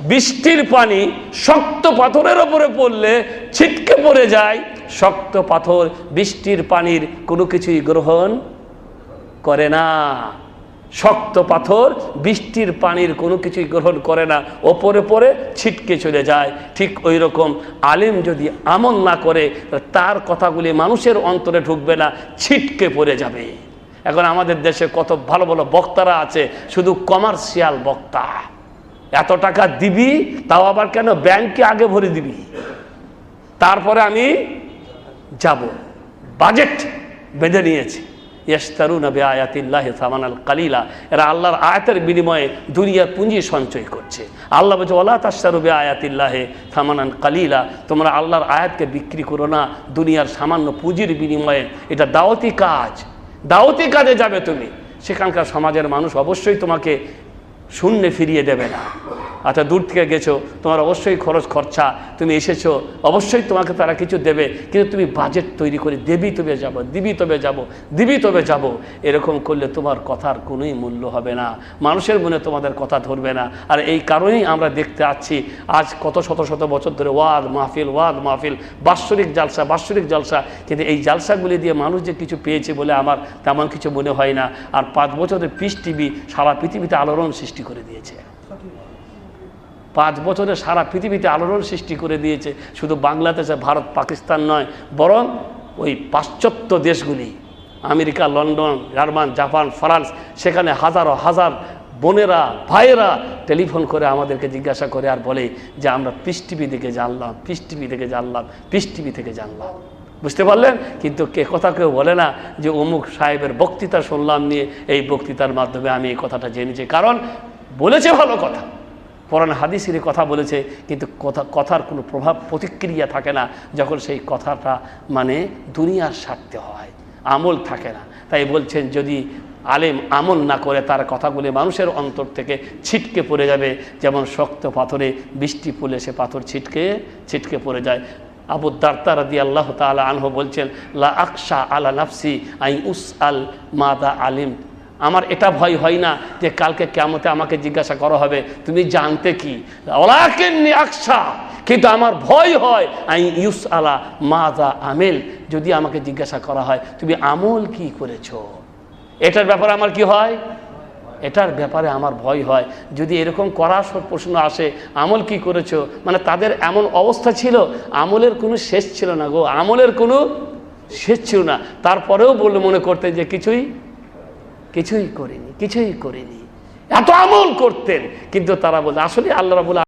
বৃষ্টির পানি শক্ত পাথরের উপরে পড়লে ছিটকে পড়ে যায়। শক্ত পাথর বৃষ্টির পানির কোনো কিছুই গ্রহণ করে না। শক্ত পাথর বৃষ্টির পানির কোনো কিছুই গ্রহণ করে না, ওপরে পড়ে ছিটকে চলে যায়। ঠিক ওই রকম আলেম যদি আমল না করে তার কথাগুলি মানুষের অন্তরে ঢুকবে না, ছিটকে পড়ে যাবে। এখন আমাদের দেশে কত ভালো ভালো বক্তারা আছে, শুধু কমার্শিয়াল বক্তা। এত টাকা দিবি, তাও আবার কেন ব্যাংকে আগে ভরে দিবি, তারপরে আমি যাব। বাজেট বেঁধে নিয়েছি। ইয়াশতারুনা বিআয়াতিল্লাহি সামানাল কালিলা, এরা আল্লাহর আয়াতের বিনিময়ে দুনিয়ার পুঁজি সঞ্চয় করছে। আল্লাহ বলছে ওয়ালা তাশতারু বিআয়াতিল্লাহি সামানান কালিলা, তোমরা আল্লাহর আয়াতকে বিক্রি করো না দুনিয়ার সামান্য পুঁজির বিনিময়ে। এটা দাওয়াতি কাজ, দাওয়াতি কাজে যাবে তুমি, সেখানকার সমাজের মানুষ অবশ্যই তোমাকে শূন্যে ফিরিয়ে দেবে না। আচ্ছা, দূর থেকে গেছো, তোমার অবশ্যই খরচ খরচা, তুমি এসেছো, অবশ্যই তোমাকে তারা কিছু দেবে, কিন্তু তুমি বাজেট তৈরি করে দেবি তবে যাব, দিবি তবে যাব, দিবি তবে যাব। এরকম করলে তোমার কথার কোনোই মূল্য হবে না, মানুষের মনে তোমাদের কথা ধরবে না। আর এই কারণেই আমরা দেখতে পাচ্ছি আজ কত শত শত বছর ধরে ওয়াজ মাহফিল, ওয়াজ মাহফিল, বাৎসরিক জালসা, বাৎসরিক জালসা, কিন্তু এই জালসাগুলি দিয়ে মানুষ যে কিছু পেয়েছে বলে আমার তেমন কিছু মনে হয় না। আর 5 বছরের পিস টিভি সারা পৃথিবীতে আলোড়ন সৃষ্টি করে দিয়েছে। 5 বছরে সারা পৃথিবীতে আলোড়ন সৃষ্টি করে দিয়েছে। শুধু বাংলাদেশে, ভারত, পাকিস্তান নয়, বরং ওই পাশ্চাত্য দেশগুলি, America, London, German, Japan, France, সেখানে হাজারো হাজার বোনেরা, ভাইয়েরা টেলিফোন করে আমাদেরকে জিজ্ঞাসা করে আর বলে যে আমরা পিস টিভি থেকে জানলাম, পিস টিভি থেকে জানলাম, পিস টিভি থেকে জানলাম। বুঝতে পারলেন? কিন্তু কথা কেউ বলে না যে অমুক সাহেবের বক্তৃতা শুনলাম, নিয়ে এই বক্তৃতার মাধ্যমে আমি এই কথাটা জেনেছি। কারণ বলেছে ভালো কথা, কোরআন হাদিসের কথা বলেছে, কিন্তু কথার কোনো প্রভাব প্রতিক্রিয়া থাকে না যখন সেই কথাটা মানে দুনিয়ার স্বার্থে হয়, আমল থাকে না। তাই বলছেন যদি আলেম আমল না করে তার কথাগুলি মানুষের অন্তর থেকে ছিটকে পড়ে যাবে, যেমন শক্ত পাথরে বৃষ্টি পড়লে সে পাথর ছিটকে পড়ে যায়। আবু দারদা রাদিয়াল্লাহু তাআলা আনহু বলছেন লা আকশা আলা নাফসি আই উসআল মাদা আলিম, আমার এটা ভয় হয় না যে কালকে কিয়ামতে আমাকে জিজ্ঞাসা করা হবে তুমি জানতে কি, ওয়ালাকিন্নী আকশা, কিন্তু আমার ভয় হয় আই ইউসআলা মাযা আমিল, যদি আমাকে জিজ্ঞাসা করা হয় তুমি আমল কি করেছো, এটার ব্যাপারে আমার কি হয়, এটার ব্যাপারে আমার ভয় হয়। যদি এরকম করার প্রশ্ন আসে আমল কি করেছো, মানে তাদের এমন অবস্থা ছিল আমলের কোনো শেষ ছিল না গো, আমলের কোনো শেষ ছিল না, তারপরেও বলে মনে করতেন যে কিছুই করিনি, এত আমল করতেন। কিন্তু তারা বলে আসলে আল্লাহ রাব্বুল